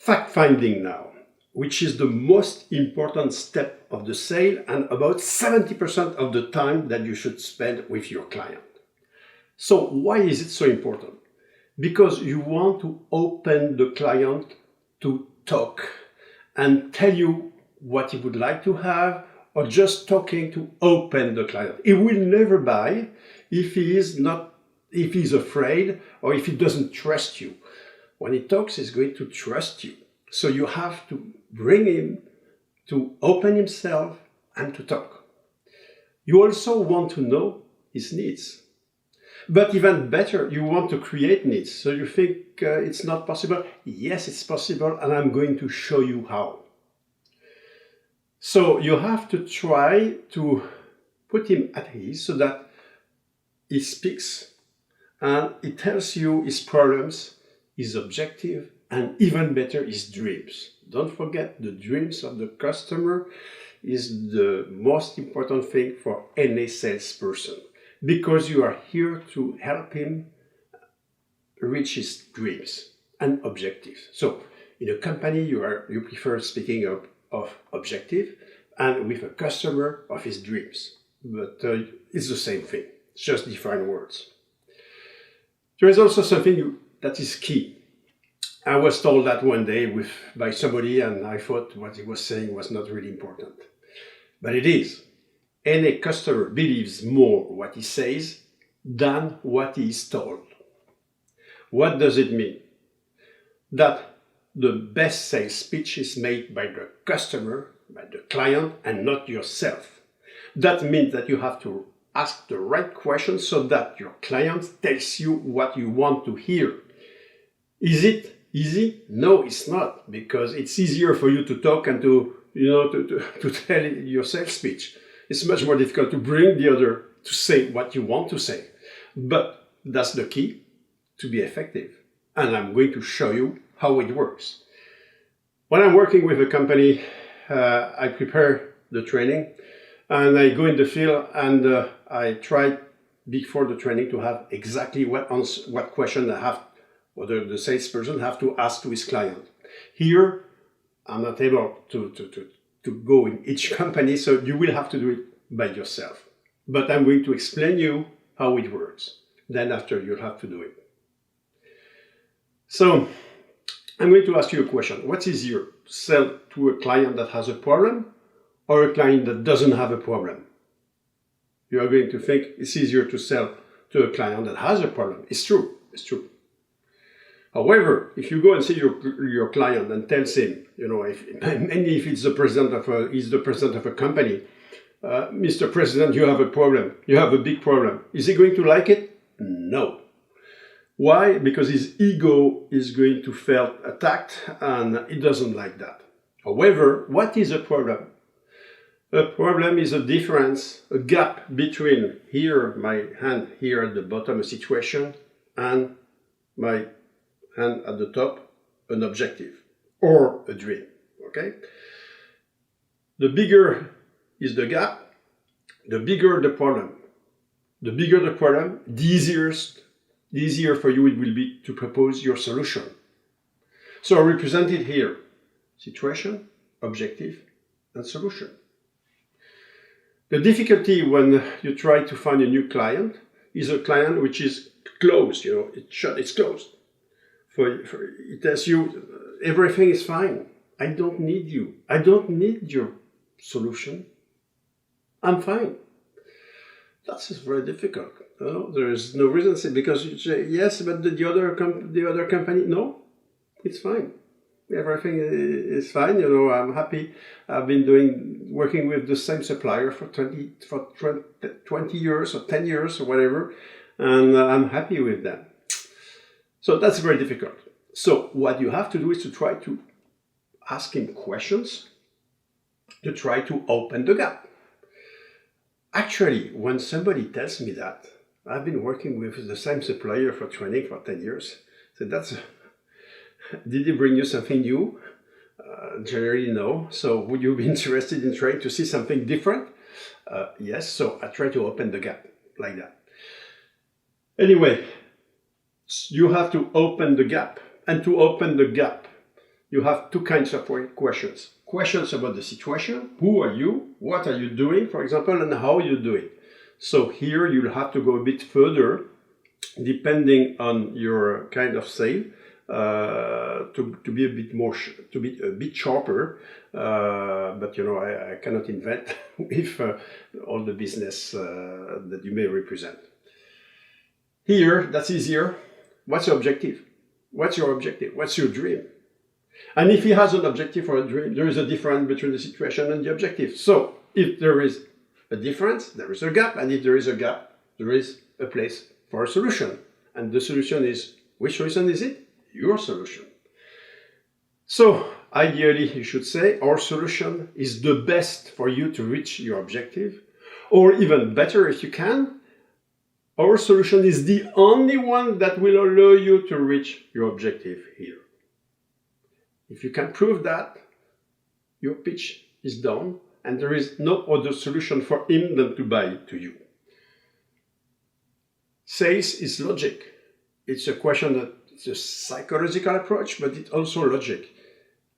Fact-finding now, which is the most important step of the sale and about 70% of the time that you should spend with your client. So why is it so important? Because you want to open the client to talk and tell you what he would like to have, or just talking to open the client. He will never buy if he's afraid or if he doesn't trust you. When he talks, he's going to trust you. So you have to bring him to open himself and to talk. You also want to know his needs. But even better, you want to create needs. So you think it's not possible? Yes, it's possible, and I'm going to show you how. So you have to try to put him at ease so that he speaks and he tells you his problems, his objective, and even better, his dreams. Don't forget, the dreams of the customer is the most important thing for any salesperson, because you are here to help him reach his dreams and objectives. So in a company, you prefer speaking of objective, and with a customer of his dreams. But it's the same thing, it's just different words. There is also something that is key. I was told that one day by somebody, and I thought what he was saying was not really important. But it is. Any customer believes more what he says than what he is told. What does it mean? That the best sales speech is made by the customer, by the client, and not yourself. That means that you have to ask the right questions so that your client tells you what you want to hear. Is it easy? No, it's not, because it's easier for you to talk and to tell your sales speech. It's much more difficult to bring the other to say what you want to say. But that's the key to be effective. And I'm going to show you how it works. When I'm working with a company, I prepare the training and I go in the field, and I try before the training to have exactly what question whether the salesperson have to ask to his client. Here, I'm not able to go in each company, so you will have to do it by yourself. But I'm going to explain you how it works. Then after, you'll have to do it. So, I'm going to ask you a question. What's easier, sell to a client that has a problem or a client that doesn't have a problem? You are going to think it's easier to sell to a client that has a problem. It's true. It's true. However, if you go and see your client and tells him, mainly if it's the president of a company, Mr. President, you have a problem. You have a big problem. Is he going to like it? No. Why? Because his ego is going to feel attacked, and he doesn't like that. However, what is a problem? A problem is a difference, a gap between here, my hand here at the bottom, a situation, and my hand at the top, an objective or a dream. Okay? The bigger is the gap, the bigger the problem. The bigger the problem, the easier for you it will be to propose your solution. So I represent it here: situation, objective, and solution. The difficulty when you try to find a new client is a client which is closed, it's closed. It tells you everything is fine. I don't need you. I don't need your solution. I'm fine. That's very difficult. There is no reason to say, because you say yes, but the other company, no, it's fine. Everything is fine. I'm happy. I've been working with the same supplier for 20 years or 10 years or whatever, and I'm happy with them. So that's very difficult. So what you have to do is to try to ask him questions to try to open the gap. Actually, when somebody tells me that, I've been working with the same supplier for training for 10 years. So did he bring you something new? Generally, no. So would you be interested in trying to see something different? Yes. So I try to open the gap like that. Anyway, you have to open the gap. And to open the gap, you have two kinds of questions. Questions about the situation, who are you, what are you doing, for example, and how you do it. So here you'll have to go a bit further, depending on your kind of sale, to be a bit more, to be a bit sharper. But you know, I cannot invent with all the business that you may represent. Here, that's easier. What's your objective? What's your objective? What's your dream? And if he has an objective or a dream, there is a difference between the situation and the objective. So if there is a difference, there is a gap. And if there is a gap, there is a place for a solution. And the solution is, which solution is it? Your solution. So ideally, you should say, our solution is the best for you to reach your objective. Or even better, if you can, our solution is the only one that will allow you to reach your objective here. If you can prove that, your pitch is done and there is no other solution for him than to buy to you. Sales is logic. It's a question that it's a psychological approach, but it's also logic.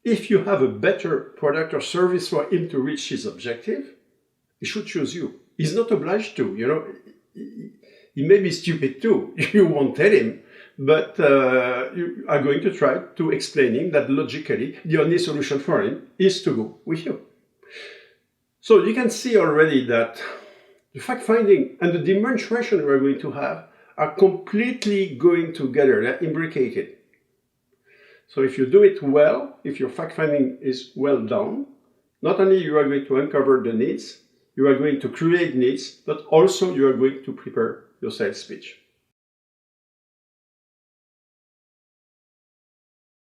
If you have a better product or service for him to reach his objective, he should choose you. He's not obliged to, you know. He may be stupid too. You won't tell him, but you are going to try to explain him that logically the only solution for him is to go with you. So you can see already that the fact-finding and the demonstration we're going to have are completely going together. They're imbricated. So if you do it well, if your fact-finding is well done, not only you are going to uncover the needs, you are going to create needs, but also you are going to prepare your sales pitch.